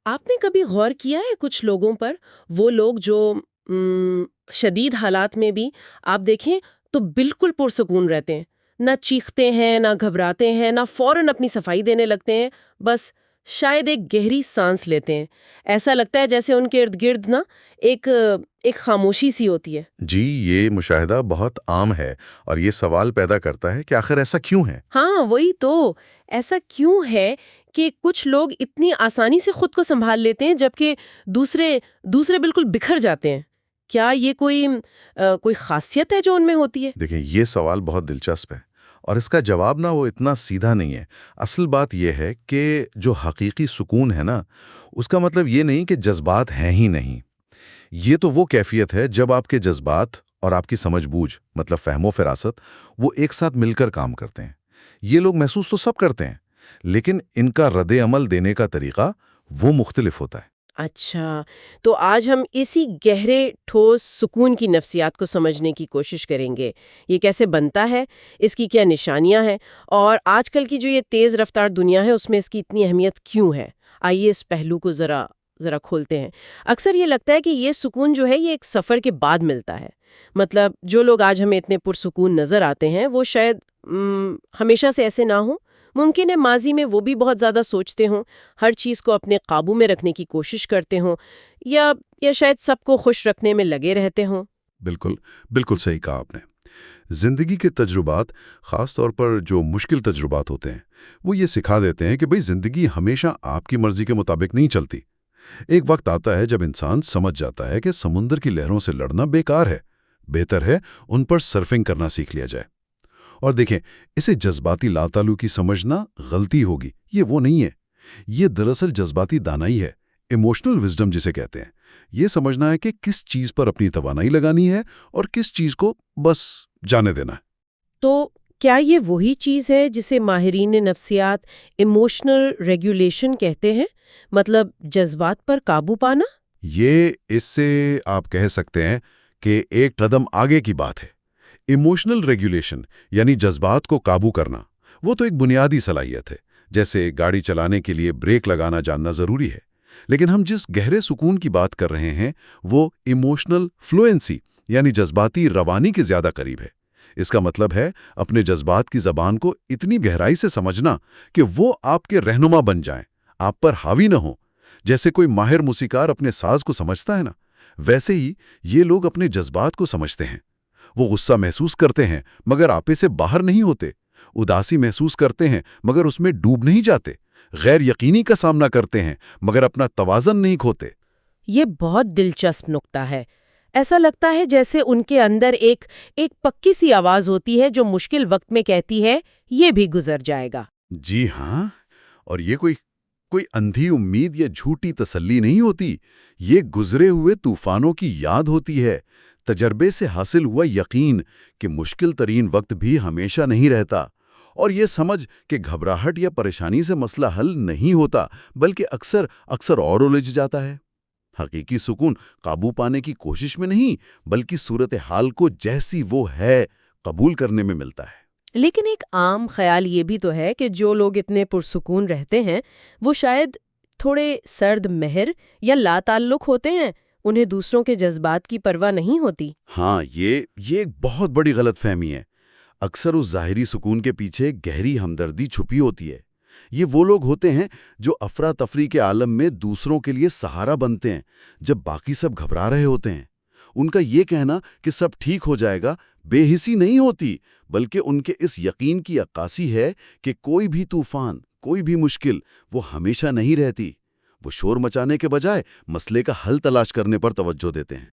آپ نے کبھی غور کیا ہے کچھ لوگوں پر؟ وہ لوگ جو شدید حالات میں بھی آپ دیکھیں تو بالکل پرسکون رہتے ہیں، نہ چیختے ہیں، نہ گھبراتے ہیں، نہ فوراً اپنی صفائی دینے لگتے ہیں، بس شاید ایک گہری سانس لیتے ہیں۔ ایسا لگتا ہے جیسے ان کے ارد گرد نا ایک ایک خاموشی سی ہوتی ہے۔ جی، یہ مشاہدہ بہت عام ہے اور یہ سوال پیدا کرتا ہے کہ آخر ایسا کیوں ہے؟ ہاں وہی تو، ایسا کیوں ہے کہ کچھ لوگ اتنی آسانی سے خود کو سنبھال لیتے ہیں جبکہ دوسرے دوسرے بالکل بکھر جاتے ہیں؟ کیا یہ کوئی خاصیت ہے جو ان میں ہوتی ہے؟ دیکھیں، یہ سوال بہت دلچسپ ہے اور اس کا جواب نا وہ اتنا سیدھا نہیں ہے۔ اصل بات یہ ہے کہ جو حقیقی سکون ہے نا، اس کا مطلب یہ نہیں کہ جذبات ہیں ہی نہیں۔ یہ تو وہ کیفیت ہے جب آپ کے جذبات اور آپ کی سمجھ بوجھ مطلب فہم و فراست وہ ایک ساتھ مل کر کام کرتے ہیں۔ یہ لوگ محسوس تو سب کرتے ہیں، لیکن ان کا رد عمل دینے کا طریقہ وہ مختلف ہوتا ہے۔ اچھا، تو آج ہم اسی گہرے ٹھوس سکون کی نفسیات کو سمجھنے کی کوشش کریں گے۔ یہ کیسے بنتا ہے، اس کی کیا نشانیاں ہیں، اور آج کل کی جو یہ تیز رفتار دنیا ہے اس میں اس کی اتنی اہمیت کیوں ہے؟ آئیے اس پہلو کو ذرا کھولتے ہیں۔ اکثر یہ لگتا ہے کہ یہ سکون جو ہے یہ ایک سفر کے بعد ملتا ہے۔ مطلب جو لوگ آج ہمیں اتنے پرسکون نظر آتے ہیں وہ شاید ہمیشہ سے ایسے نہ ہوں۔ ممکن ہے ماضی میں وہ بھی بہت زیادہ سوچتے ہوں، ہر چیز کو اپنے قابو میں رکھنے کی کوشش کرتے ہوں، یا شاید سب کو خوش رکھنے میں لگے رہتے ہوں۔ بالکل، بالکل صحیح کہا آپ نے۔ زندگی کے تجربات، خاص طور پر جو مشکل تجربات ہوتے ہیں، وہ یہ سکھا دیتے ہیں کہ بھئی زندگی ہمیشہ آپ کی مرضی کے مطابق نہیں چلتی۔ ایک وقت آتا ہے جب انسان سمجھ جاتا ہے کہ سمندر کی لہروں سے لڑنا بیکار ہے، بہتر ہے ان پر سرفنگ کرنا سیکھ لیا جائے۔ اور دیکھیں، اسے جذباتی لاتعلقی سمجھنا غلطی ہوگی، یہ وہ نہیں ہے۔ یہ دراصل جذباتی دانائی ہے، ایموشنل وزڈم جسے کہتے ہیں۔ یہ سمجھنا ہے کہ کس چیز پر اپنی توانائی لگانی ہے اور کس چیز کو بس جانے دینا ہے۔ تو کیا یہ وہی چیز ہے جسے ماہرین نفسیات ایموشنل ریگولیشن کہتے ہیں؟ مطلب جذبات پر قابو پانا؟ یہ اس سے آپ کہہ سکتے ہیں کہ ایک قدم آگے کی بات ہے۔ ایموشنل ریگولیشن یعنی جذبات کو قابو کرنا، وہ تو ایک بنیادی صلاحیت ہے، جیسے گاڑی چلانے کے لیے بریک لگانا جاننا ضروری ہے۔ لیکن ہم جس گہرے سکون کی بات کر رہے ہیں وہ ایموشنل فلوئنسی یعنی جذباتی روانی کے زیادہ قریب ہے۔ اس کا مطلب ہے اپنے جذبات کی زبان کو اتنی گہرائی سے سمجھنا کہ وہ آپ کے رہنما بن جائیں، آپ پر حاوی نہ ہوں۔ جیسے کوئی ماہر موسیقار اپنے ساز کو سمجھتا ہے نا، ویسے ہی یہ لوگ اپنے جذبات کو سمجھتے ہیں۔ وہ غصہ محسوس کرتے ہیں مگر آپے سے باہر نہیں ہوتے، اداسی محسوس کرتے ہیں مگر اس میں ڈوب نہیں جاتے، غیر یقینی کا سامنا کرتے ہیں مگر اپنا توازن نہیں کھوتے۔ یہ بہت دلچسپ نکتہ ہے۔ ایسا لگتا ہے جیسے ان کے اندر ایک پکی سی آواز ہوتی ہے جو مشکل وقت میں کہتی ہے یہ بھی گزر جائے گا۔ جی ہاں، اور یہ کوئی اندھی امید یا جھوٹی تسلی نہیں ہوتی، یہ گزرے ہوئے طوفانوں کی یاد ہوتی ہے، تجربے سے حاصل ہوا یقین کہ مشکل ترین وقت بھی ہمیشہ نہیں رہتا، اور یہ سمجھ کہ گھبراہٹ یا پریشانی سے مسئلہ حل نہیں ہوتا بلکہ اکثر اور الجھ جاتا ہے۔ حقیقی سکون قابو پانے کی کوشش میں نہیں بلکہ صورتحال کو جیسی وہ ہے قبول کرنے میں ملتا ہے۔ لیکن ایک عام خیال یہ بھی تو ہے کہ جو لوگ اتنے پرسکون رہتے ہیں وہ شاید تھوڑے سرد مہر یا لا تعلق ہوتے ہیں، انہیں دوسروں کے جذبات کی پرواہ نہیں ہوتی۔ ہاں، یہ ایک بہت بڑی غلط فہمی ہے۔ اکثر اس ظاہری سکون کے پیچھے گہری ہمدردی چھپی ہوتی ہے۔ یہ وہ لوگ ہوتے ہیں جو افراتفری کے عالم میں دوسروں کے لیے سہارا بنتے ہیں جب باقی سب گھبرا رہے ہوتے ہیں۔ ان کا یہ کہنا کہ سب ٹھیک ہو جائے گا بے حسی نہیں ہوتی، بلکہ ان کے اس یقین کی عکاسی ہے کہ کوئی بھی طوفان، کوئی بھی مشکل وہ ہمیشہ نہیں رہتی۔ وہ شور مچانے کے بجائے مسئلے کا حل تلاش کرنے پر توجہ دیتے ہیں۔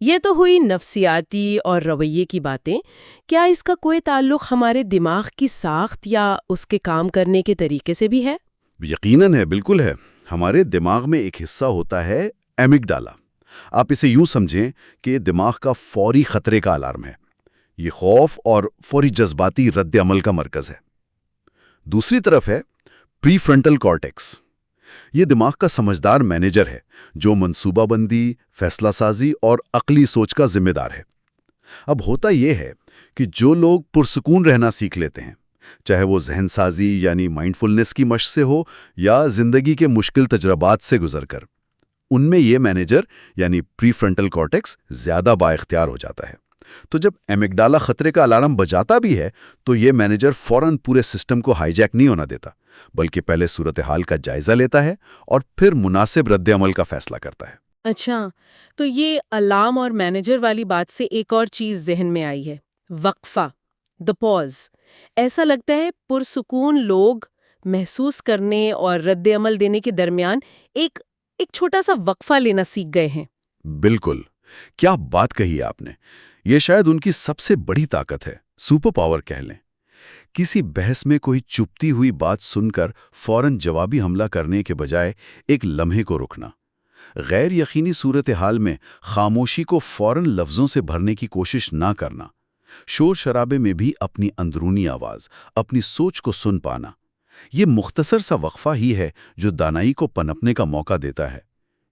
یہ تو ہوئی نفسیاتی اور رویے کی باتیں۔ کیا اس کا کوئی تعلق ہمارے دماغ کی ساخت یا اس کے کام کرنے کے طریقے سے بھی ہے؟ یقیناً ہے، بالکل ہے۔ ہمارے دماغ میں ایک حصہ ہوتا ہے ایمگڈالا۔ آپ اسے یوں سمجھیں کہ یہ دماغ کا فوری خطرے کا الارم ہے۔ یہ خوف اور فوری جذباتی رد عمل کا مرکز ہے۔ دوسری طرف ہے پری فرنٹل کارٹیکس۔ یہ دماغ کا سمجھدار مینیجر ہے جو منصوبہ بندی، فیصلہ سازی اور عقلی سوچ کا ذمہ دار ہے۔ اب ہوتا یہ ہے کہ جو لوگ پرسکون رہنا سیکھ لیتے ہیں چاہے وہ ذہن سازی یعنی مائنڈفلنس کی مشق سے ہو یا زندگی کے مشکل تجربات سے گزر کر۔ ان میں یہ مینیجر یعنی پری فرنٹل کارٹیکس زیادہ بااختیار ہو جاتا ہے۔ تو جب ایمگڈالا خطرے کا الارم بجاتا بھی ہے تو یہ مینیجر فوراً پورے سسٹم کو ہائی جیک نہیں ہونا دیتا، بلکہ پہلے صورتحال کا جائزہ لیتا ہے اور پھر مناسب رد عمل کا فیصلہ کرتا ہے۔ اچھا، تو یہ الارم اور مینیجر والی بات سے ایک اور چیز ذہن میں آئی ہے، وقفہ، the pause۔ ایسا لگتا ہے پرسکون لوگ محسوس کرنے اور رد عمل دینے کے درمیان ایک چھوٹا سا وقفہ لینا سیکھ گئے ہیں۔ بالکل، کیا بات کہی آپ نے! یہ شاید ان کی سب سے بڑی طاقت ہے، سپر پاور کہہ لیں۔ کسی بحث میں کوئی چپتی ہوئی بات سن کر فوراً جوابی حملہ کرنے کے بجائے ایک لمحے کو رکنا، غیر یقینی صورتحال میں خاموشی کو فوراً لفظوں سے بھرنے کی کوشش نہ کرنا، شور شرابے میں بھی اپنی اندرونی آواز، اپنی سوچ کو سن پانا، یہ مختصر سا وقفہ ہی ہے جو دانائی کو پنپنے کا موقع دیتا ہے۔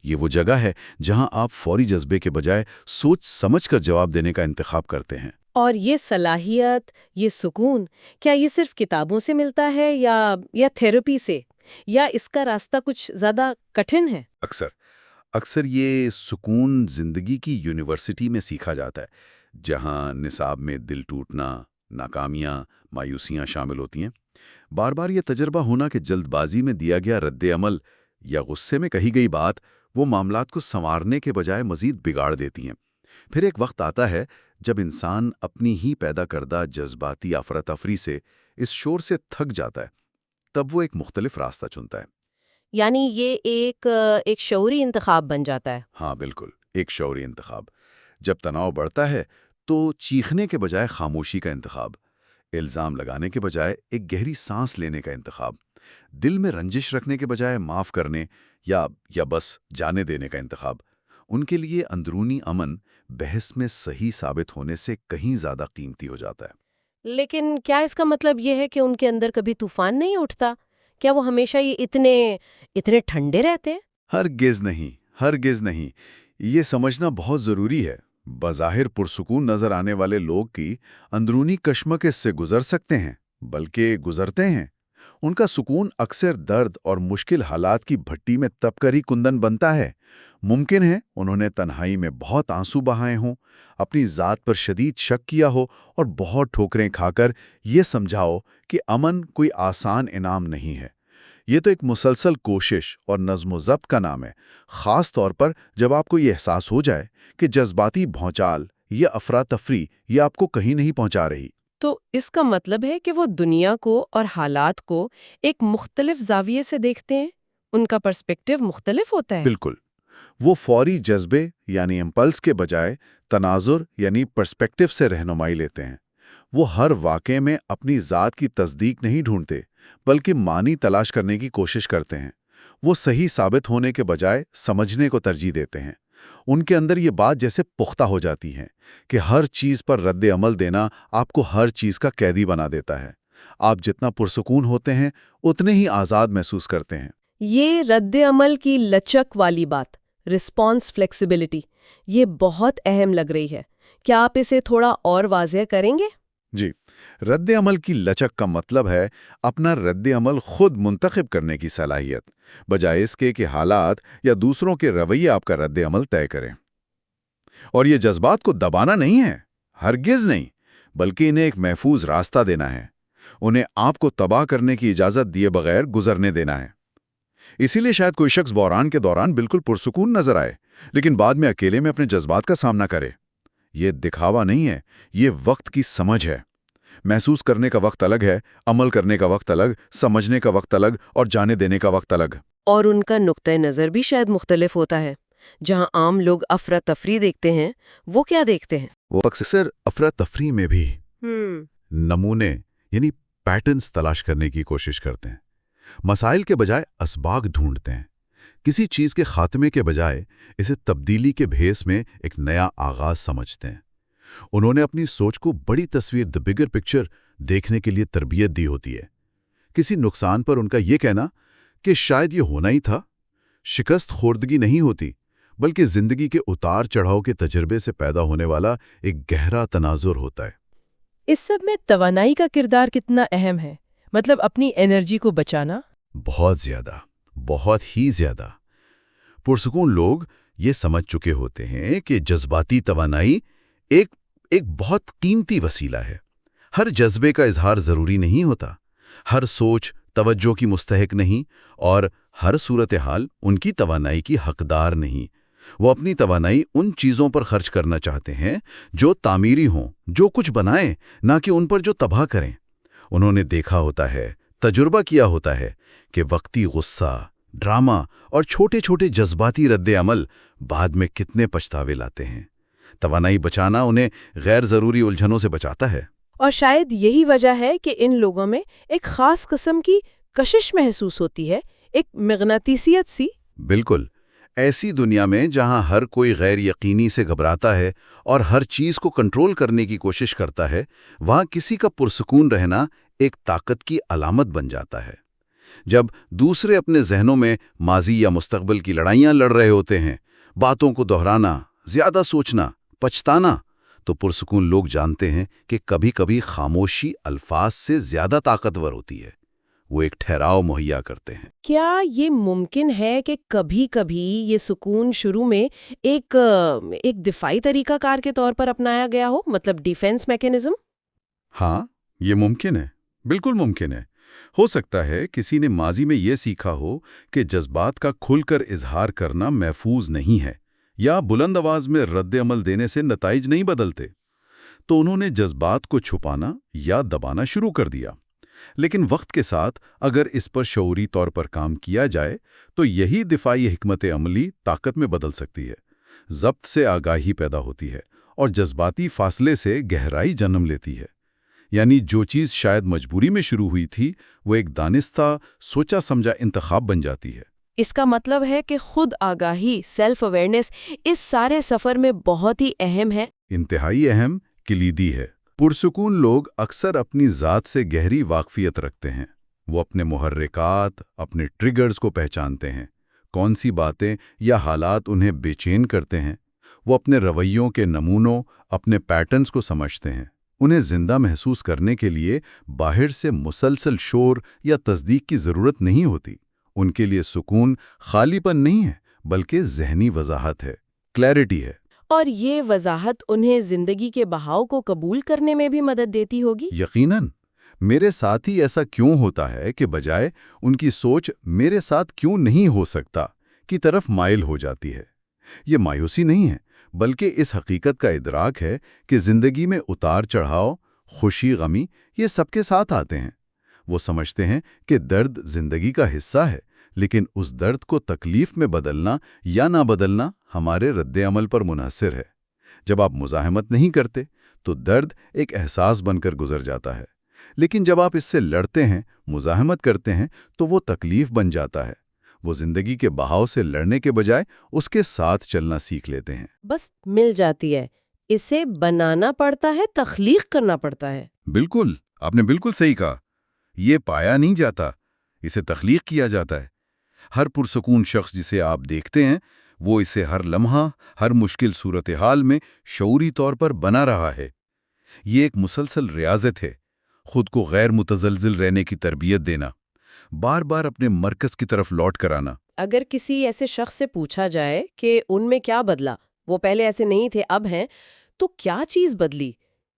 یہ وہ جگہ ہے جہاں آپ فوری جذبے کے بجائے سوچ سمجھ کر جواب دینے کا انتخاب کرتے ہیں۔ اور یہ صلاحیت، یہ سکون، کیا یہ صرف کتابوں سے ملتا ہے یا تھیراپی سے، یا اس کا راستہ کچھ زیادہ کٹھن ہے؟ اکثر یہ سکون زندگی کی یونیورسٹی میں سیکھا جاتا ہے، جہاں نصاب میں دل ٹوٹنا، ناکامیاں، مایوسیاں شامل ہوتی ہیں۔ بار بار یہ تجربہ ہونا کہ جلد بازی میں دیا گیا رد عمل یا غصے میں کہی گئی بات وہ معاملات کو سنوارنے کے بجائے مزید بگاڑ دیتی ہیں۔ پھر ایک وقت آتا ہے جب انسان اپنی ہی پیدا کردہ جذباتی افراتفری سے، اس شور سے تھک جاتا ہے، تب وہ ایک مختلف راستہ چنتا ہے۔ یعنی یہ ایک شعوری انتخاب بن جاتا ہے۔ ہاں بالکل، ایک شعوری انتخاب۔ جب تناؤ بڑھتا ہے تو چیخنے کے بجائے خاموشی کا انتخاب، الزام لگانے کے بجائے ایک گہری سانس لینے کا انتخاب، دل میں رنجش رکھنے کے بجائے معاف کرنے یا بس جانے دینے کا انتخاب، ان کے لیے اندرونی امن بحث میں صحیح ثابت ہونے سے کہیں زیادہ قیمتی ہو جاتا ہے۔ لیکن کیا اس کا مطلب یہ ہے کہ ان کے اندر کبھی طوفان نہیں اٹھتا؟ کیا وہ ہمیشہ یہ اتنے ٹھنڈے رہتے ہیں؟ ہرگز نہیں۔ یہ سمجھنا بہت ضروری ہے۔ بظاہر پرسکون نظر آنے والے لوگ کی اندرونی کشمکش سے گزر سکتے ہیں، بلکہ گزرتے ہیں۔ ان کا سکون اکثر درد اور مشکل حالات کی بھٹی میں تپ کر ہی کندن بنتا ہے۔ ممکن ہے انہوں نے تنہائی میں بہت آنسو بہائے ہوں، اپنی ذات پر شدید شک کیا ہو اور بہت ٹھوکریں کھا کر یہ سمجھاؤ کہ امن کوئی آسان انعام نہیں ہے۔ یہ تو ایک مسلسل کوشش اور نظم و ضبط کا نام ہے، خاص طور پر جب آپ کو یہ احساس ہو جائے کہ جذباتی بھونچال یا افراتفری یہ آپ کو کہیں نہیں پہنچا رہی۔ تو اس کا مطلب ہے کہ وہ دنیا کو اور حالات کو ایک مختلف زاویے سے دیکھتے ہیں، ان کا پرسپیکٹیو مختلف ہوتا ہے۔ بالکل، وہ فوری جذبے یعنی امپلس کے بجائے تناظر یعنی پرسپیکٹیو سے رہنمائی لیتے ہیں۔ وہ ہر واقعے میں اپنی ذات کی تصدیق نہیں ڈھونڈتے، بلکہ معنی تلاش کرنے کی کوشش کرتے ہیں۔ وہ صحیح ثابت ہونے کے بجائے سمجھنے کو ترجیح دیتے ہیں۔ ان کے اندر یہ بات جیسے پختہ ہو جاتی ہے کہ ہر چیز پر رد عمل دینا آپ کو ہر چیز کا قیدی بنا دیتا ہے۔ آپ جتنا پرسکون ہوتے ہیں اتنے ہی آزاد محسوس کرتے ہیں۔ یہ رد عمل کی لچک والی بات، رسپانس فلیکسیبلٹی، یہ بہت اہم لگ رہی ہے۔ کیا آپ اسے تھوڑا اور واضح کریں گے؟ جی، رد عمل کی لچک کا مطلب ہے اپنا رد عمل خود منتخب کرنے کی صلاحیت، بجائے اس کے کہ حالات یا دوسروں کے رویے آپ کا رد عمل طے کریں۔ اور یہ جذبات کو دبانا نہیں ہے، ہرگز نہیں، بلکہ انہیں ایک محفوظ راستہ دینا ہے، انہیں آپ کو تباہ کرنے کی اجازت دیے بغیر گزرنے دینا ہے۔ اسی لیے شاید کوئی شخص بحران کے دوران بالکل پرسکون نظر آئے، لیکن بعد میں اکیلے میں اپنے جذبات کا سامنا کرے۔ یہ دکھاوا نہیں ہے، یہ وقت کی سمجھ ہے۔ محسوس کرنے کا وقت الگ ہے، عمل کرنے کا وقت الگ، سمجھنے کا وقت الگ اور جانے دینے کا وقت الگ۔ اور ان کا نقطہ نظر بھی شاید مختلف ہوتا ہے۔ جہاں عام لوگ افراتفری دیکھتے ہیں، وہ کیا دیکھتے ہیں؟ وہ اکثر افراتفری میں بھی نمونے یعنی پیٹرنز تلاش کرنے کی کوشش کرتے ہیں، مسائل کے بجائے اسباق ڈھونڈتے ہیں، کسی چیز کے خاتمے کے بجائے اسے تبدیلی کے بھیس میں ایک نیا آغاز سمجھتے ہیں۔ انہوں نے اپنی سوچ کو بڑی تصویر دی بگر پکچر دیکھنے کے لیے تربیت دی ہوتی ہے۔ کسی نقصان پر ان کا یہ کہنا کہ شاید یہ ہونا ہی تھا، شکست خوردگی نہیں ہوتی، بلکہ زندگی کے اتار چڑھاؤ کے تجربے سے پیدا ہونے والا ایک گہرا تناظر ہوتا ہے۔ اس سب میں توانائی کا کردار کتنا اہم ہے؟ مطلب اپنی انرجی کو بچانا؟ بہت زیادہ، بہت ہی زیادہ۔ پرسکون لوگ یہ سمجھ چکے ہوتے ہیں کہ جذباتی توانائی ایک بہت قیمتی وسیلہ ہے۔ ہر جذبے کا اظہار ضروری نہیں ہوتا، ہر سوچ توجہ کی مستحق نہیں، اور ہر صورتحال ان کی توانائی کی حقدار نہیں۔ وہ اپنی توانائی ان چیزوں پر خرچ کرنا چاہتے ہیں جو تعمیری ہوں، جو کچھ بنائیں، نہ کہ ان پر جو تباہ کریں۔ انہوں نے دیکھا ہوتا ہے، تجربہ کیا ہوتا ہے کہ وقتی غصہ، ڈرامہ اور چھوٹے چھوٹے جذباتی رد عمل بعد میں کتنے پچھتاوے لاتے ہیں۔ توانائی بچانا انہیں غیر ضروری الجھنوں سے بچاتا ہے۔ اور شاید یہی وجہ ہے کہ ان لوگوں میں ایک خاص قسم کی کشش محسوس ہوتی ہے، ایک مغناطیسیت سی۔ بالکل، ایسی دنیا میں جہاں ہر کوئی غیر یقینی سے گھبراتا ہے اور ہر چیز کو کنٹرول کرنے کی کوشش کرتا ہے، وہاں کسی کا پرسکون رہنا ایک طاقت کی علامت بن جاتا ہے۔ جب دوسرے اپنے ذہنوں میں ماضی یا مستقبل کی لڑائیاں لڑ رہے ہوتے ہیں، باتوں کو دہرانا، زیادہ سوچنا، پچھتانا، تو پرسکون لوگ جانتے ہیں کہ کبھی کبھی خاموشی الفاظ سے زیادہ طاقتور ہوتی ہے۔ وہ ایک ٹھہراؤ مہیا کرتے ہیں۔ کیا یہ ممکن ہے کہ کبھی کبھی یہ سکون شروع میں ایک دفاعی طریقہ کار کے طور پر اپنایا گیا ہو، مطلب ڈیفینس میکینزم؟ ہاں، یہ ممکن ہے، بالکل ممکن ہے۔ ہو سکتا ہے کسی نے ماضی میں یہ سیکھا ہو کہ جذبات کا کھل کر اظہار کرنا محفوظ نہیں ہے، یا بلند آواز میں رد عمل دینے سے نتائج نہیں بدلتے، تو انہوں نے جذبات کو چھپانا یا دبانا شروع کر دیا۔ لیکن وقت کے ساتھ اگر اس پر شعوری طور پر کام کیا جائے تو یہی دفاعی حکمت عملی طاقت میں بدل سکتی ہے۔ ضبط سے آگاہی پیدا ہوتی ہے اور جذباتی فاصلے سے گہرائی جنم لیتی ہے۔ یعنی جو چیز شاید مجبوری میں شروع ہوئی تھی، وہ ایک دانستہ، سوچا سمجھا انتخاب بن جاتی ہے۔ اس کا مطلب ہے کہ خود آگاہی، سیلف اویئرنیس اس سارے سفر میں بہت ہی اہم ہے۔ انتہائی اہم، کلیدی ہے۔ پرسکون لوگ اکثر اپنی ذات سے گہری واقفیت رکھتے ہیں۔ وہ اپنے محرکات، اپنے ٹریگرز کو پہچانتے ہیں، کون سی باتیں یا حالات انہیں بے چین کرتے ہیں۔ وہ اپنے رویوں کے نمونوں، اپنے پیٹرنز کو سمجھتے ہیں۔ انہیں زندہ محسوس کرنے کے لیے باہر سے مسلسل شور یا تصدیق کی ضرورت نہیں ہوتی۔ ان کے لیے سکون خالی پن نہیں ہے، بلکہ ذہنی وضاحت ہے، کلیئرٹی ہے۔ اور یہ وضاحت انہیں زندگی کے بہاؤ کو قبول کرنے میں بھی مدد دیتی ہوگی۔ یقیناً، میرے ساتھ ہی ایسا کیوں ہوتا ہے کہ بجائے ان کی سوچ میرے ساتھ کیوں نہیں ہو سکتا کی طرف مائل ہو جاتی ہے۔ یہ مایوسی نہیں ہے، بلکہ اس حقیقت کا ادراک ہے کہ زندگی میں اتار چڑھاؤ، خوشی غمی، یہ سب کے ساتھ آتے ہیں۔ وہ سمجھتے ہیں کہ درد زندگی کا حصہ ہے، لیکن اس درد کو تکلیف میں بدلنا یا نہ بدلنا ہمارے رد عمل پر منحصر ہے۔ جب آپ مزاحمت نہیں کرتے تو درد ایک احساس بن کر گزر جاتا ہے، لیکن جب آپ اس سے لڑتے ہیں، مزاحمت کرتے ہیں، تو وہ تکلیف بن جاتا ہے۔ وہ زندگی کے بہاؤ سے لڑنے کے بجائے اس کے ساتھ چلنا سیکھ لیتے ہیں۔ بس مل جاتی ہے، اسے بنانا پڑتا ہے، تخلیق کرنا پڑتا ہے۔ بالکل، آپ نے بالکل صحیح کہا۔ یہ پایا نہیں جاتا، اسے تخلیق کیا جاتا ہے۔ ہر پرسکون شخص جسے آپ دیکھتے ہیں، وہ اسے ہر لمحہ، ہر مشکل صورتحال میں شعوری طور پر بنا رہا ہے۔ یہ ایک مسلسل ریاضت ہے، خود کو غیر متزلزل رہنے کی تربیت دینا، بار بار اپنے مرکز کی طرف لوٹ کر آنا۔ اگر کسی ایسے شخص سے پوچھا جائے کہ ان میں کیا بدلا، وہ پہلے ایسے نہیں تھے اب ہیں، تو کیا چیز بدلی،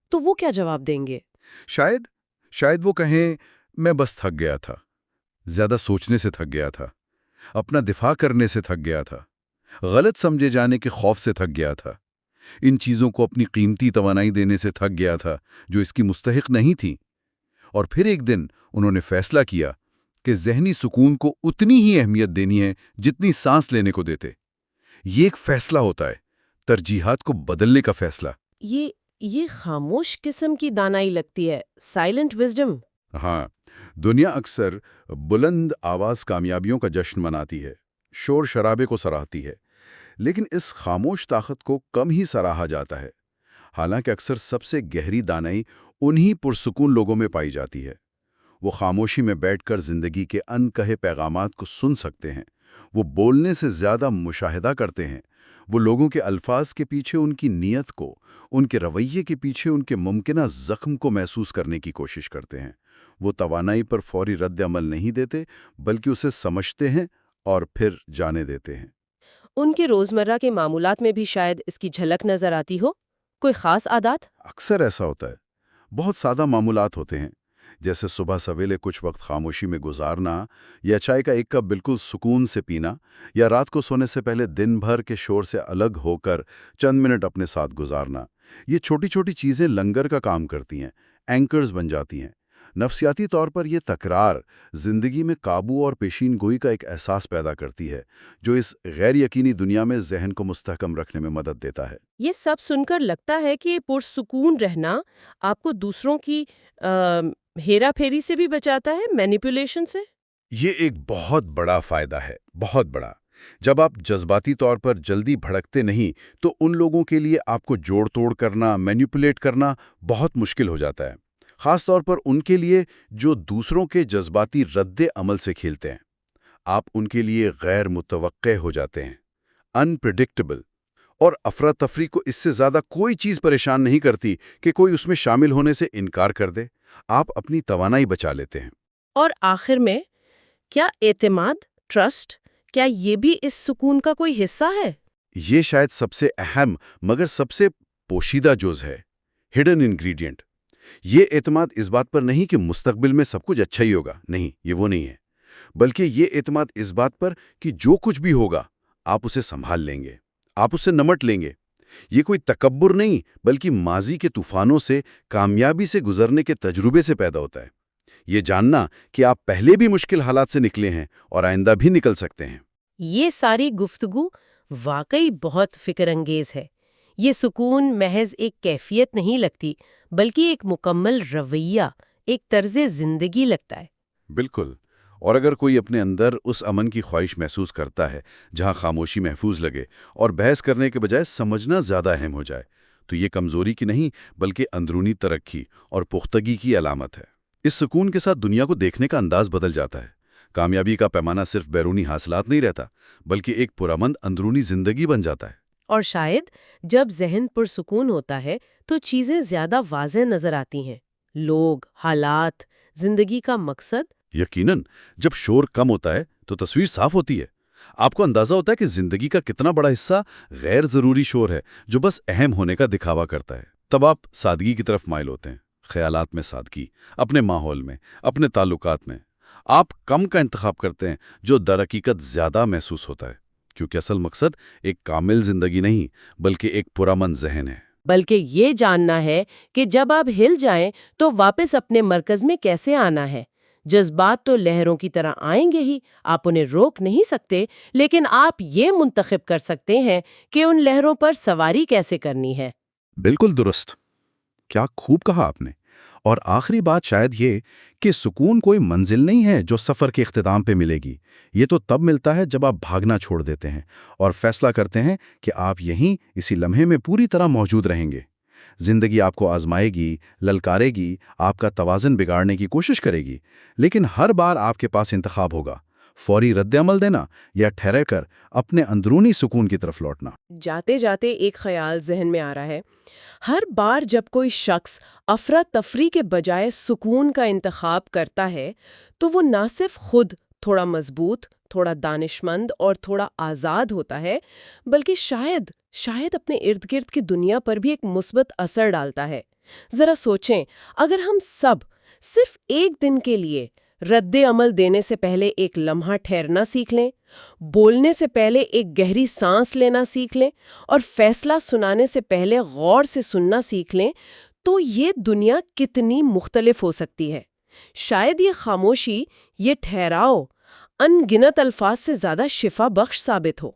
تو وہ کیا جواب دیں گے؟ شاید وہ کہیں، میں بس تھک گیا تھا، زیادہ سوچنے سے تھک گیا تھا، اپنا دفاع کرنے سے تھک گیا تھا، غلط سمجھے جانے کے خوف سے تھک گیا تھا، ان چیزوں کو اپنی قیمتی توانائی دینے سے تھک گیا تھا جو اس کی مستحق نہیں تھی۔ اور پھر ایک دن انہوں نے فیصلہ کیا کہ ذہنی سکون کو اتنی ہی اہمیت دینی ہے جتنی سانس لینے کو دیتے۔ یہ ایک فیصلہ ہوتا ہے، ترجیحات کو بدلنے کا فیصلہ۔ یہ خاموش قسم کی دانائی لگتی ہے، سائلنٹ وزڈم۔ ہاں، دنیا اکثر بلند آواز کامیابیوں کا جشن مناتی ہے، شور شرابے کو سراہتی ہے، لیکن اس خاموش طاقت کو کم ہی سراہا جاتا ہے۔ حالانکہ اکثر سب سے گہری دانائی انہی پرسکون لوگوں میں پائی جاتی ہے۔ وہ خاموشی میں بیٹھ کر زندگی کے ان کہے پیغامات کو سن سکتے ہیں۔ وہ بولنے سے زیادہ مشاہدہ کرتے ہیں، وہ لوگوں کے الفاظ کے پیچھے ان کی نیت کو، ان کے رویے کے پیچھے ان کے ممکنہ زخم کو محسوس کرنے کی کوشش کرتے ہیں۔ وہ توانائی پر فوری رد عمل نہیں دیتے، بلکہ اسے سمجھتے ہیں اور پھر جانے دیتے ہیں۔ ان کے روزمرہ کے معمولات میں بھی شاید اس کی جھلک نظر آتی ہو؟ کوئی خاص عادات؟ اکثر ایسا ہوتا ہے۔ بہت سادہ معمولات ہوتے ہیں، جیسے صبح سویرے کچھ وقت خاموشی میں گزارنا، یا چائے کا ایک کپ بالکل سکون سے پینا، یا رات کو سونے سے پہلے دن بھر کے شور سے الگ ہو کر چند منٹ اپنے ساتھ گزارنا۔ یہ چھوٹی چھوٹی چیزیں لنگر کا کام کرتی ہیں، اینکرز بن جاتی ہیں۔ نفسیاتی طور پر یہ تکرار زندگی میں قابو اور پیشین گوئی کا ایک احساس پیدا کرتی ہے، جو اس غیر یقینی دنیا میں ذہن کو مستحکم رکھنے میں مدد دیتا ہے۔ یہ سب سن کر لگتا ہے کہ پرسکون رہنا آپ کو دوسروں کی ہیرا پھیری سے بھی بچاتا ہے، مینیپولیشن سے؟ یہ ایک بہت بڑا فائدہ ہے، بہت بڑا۔ جب آپ جذباتی طور پر جلدی بھڑکتے نہیں تو ان لوگوں کے لیے آپ کو جوڑ توڑ کرنا، مینیپولیٹ کرنا بہت مشکل ہو جاتا ہے، خاص طور پر ان کے لیے جو دوسروں کے جذباتی رد عمل سے کھیلتے ہیں۔ آپ ان کے لیے غیر متوقع ہو جاتے ہیں، انپریڈکٹیبل، اور افراتفری کو اس سے زیادہ کوئی چیز پریشان نہیں کرتی کہ کوئی اس میں شامل ہونے سے انکار کر دے۔ آپ اپنی توانائی بچا لیتے ہیں۔ اور آخر میں، کیا اعتماد، ٹرسٹ، کیا یہ بھی اس سکون کا کوئی حصہ ہے؟ یہ شاید سب سے اہم مگر سب سے پوشیدہ جز ہے، ہڈن انگریڈینٹ۔ یہ اعتماد اس بات پر نہیں کہ مستقبل میں سب کچھ اچھا ہی ہوگا، نہیں، یہ وہ نہیں ہے، بلکہ یہ اعتماد اس بات پر کہ جو کچھ بھی ہوگا آپ اسے سنبھال لیں گے، آپ اسے نمٹ لیں گے۔ یہ کوئی تکبر نہیں، بلکہ ماضی کے طوفانوں سے کامیابی سے گزرنے کے تجربے سے پیدا ہوتا ہے۔ یہ جاننا کہ آپ پہلے بھی مشکل حالات سے نکلے ہیں اور آئندہ بھی نکل سکتے ہیں۔ یہ ساری گفتگو واقعی بہت فکر انگیز ہے۔ یہ سکون محض ایک کیفیت نہیں لگتی، بلکہ ایک مکمل رویہ، ایک طرز زندگی لگتا ہے۔ بالکل، اور اگر کوئی اپنے اندر اس امن کی خواہش محسوس کرتا ہے جہاں خاموشی محفوظ لگے اور بحث کرنے کے بجائے سمجھنا زیادہ اہم ہو جائے، تو یہ کمزوری کی نہیں بلکہ اندرونی ترقی اور پختگی کی علامت ہے۔ اس سکون کے ساتھ دنیا کو دیکھنے کا انداز بدل جاتا ہے۔ کامیابی کا پیمانہ صرف بیرونی حاصلات نہیں رہتا، بلکہ ایک پرامن اندرونی زندگی بن جاتا ہے۔ اور شاید جب ذہن پرسکون ہوتا ہے تو چیزیں زیادہ واضح نظر آتی ہیں، لوگ، حالات، زندگی کا مقصد۔ یقیناً جب شور کم ہوتا ہے تو تصویر صاف ہوتی ہے۔ آپ کو اندازہ ہوتا ہے کہ زندگی کا کتنا بڑا حصہ غیر ضروری شور ہے جو بس اہم ہونے کا دکھاوا کرتا ہے۔ تب آپ سادگی کی طرف مائل ہوتے ہیں، خیالات میں سادگی، اپنے ماحول میں، اپنے تعلقات میں۔ آپ کم کا انتخاب کرتے ہیں جو در حقیقت زیادہ محسوس ہوتا ہے، کیونکہ اصل مقصد ایک کامل زندگی نہیں بلکہ ایک پرامن ذہن ہے۔ بلکہ یہ جاننا ہے کہ جب آپ ہل جائیں تو واپس اپنے مرکز میں کیسے آنا ہے۔ جذبات تو لہروں کی طرح آئیں گے ہی، آپ انہیں روک نہیں سکتے، لیکن آپ یہ منتخب کر سکتے ہیں کہ ان لہروں پر سواری کیسے کرنی ہے۔ بالکل درست، کیا خوب کہا آپ نے۔ اور آخری بات شاید یہ کہ سکون کوئی منزل نہیں ہے جو سفر کے اختتام پہ ملے گی۔ یہ تو تب ملتا ہے جب آپ بھاگنا چھوڑ دیتے ہیں اور فیصلہ کرتے ہیں کہ آپ یہیں اسی لمحے میں پوری طرح موجود رہیں گے۔ زندگی آپ کو آزمائے گی، للکارے گی، آپ کا توازن بگاڑنے کی کوشش کرے گی، لیکن ہر بار آپ کے پاس انتخاب ہوگا، فوری رد عمل دینا یا ٹھہر کر اپنے اندرونی سکون کی طرف لوٹنا۔ جاتے جاتے ایک خیال ذہن میں آ رہا ہے، ہر بار جب کوئی شخص افراتفری کے بجائے سکون کا انتخاب کرتا ہے تو وہ نہ صرف خود تھوڑا مضبوط، تھوڑا دانشمند اور تھوڑا آزاد ہوتا ہے، بلکہ شاید اپنے ارد گرد کی دنیا پر بھی ایک مثبت اثر ڈالتا ہے۔ ذرا سوچیں، اگر ہم سب صرف ایک دن کے لیے رد عمل دینے سے پہلے ایک لمحہ ٹھہرنا سیکھ لیں، بولنے سے پہلے ایک گہری سانس لینا سیکھ لیں اور فیصلہ سنانے سے پہلے غور سے سننا سیکھ لیں، تو یہ دنیا کتنی مختلف ہو سکتی ہے۔ شاید یہ خاموشی، یہ ٹھہراؤ، ان گنت الفاظ سے زیادہ شفا بخش ثابت ہو۔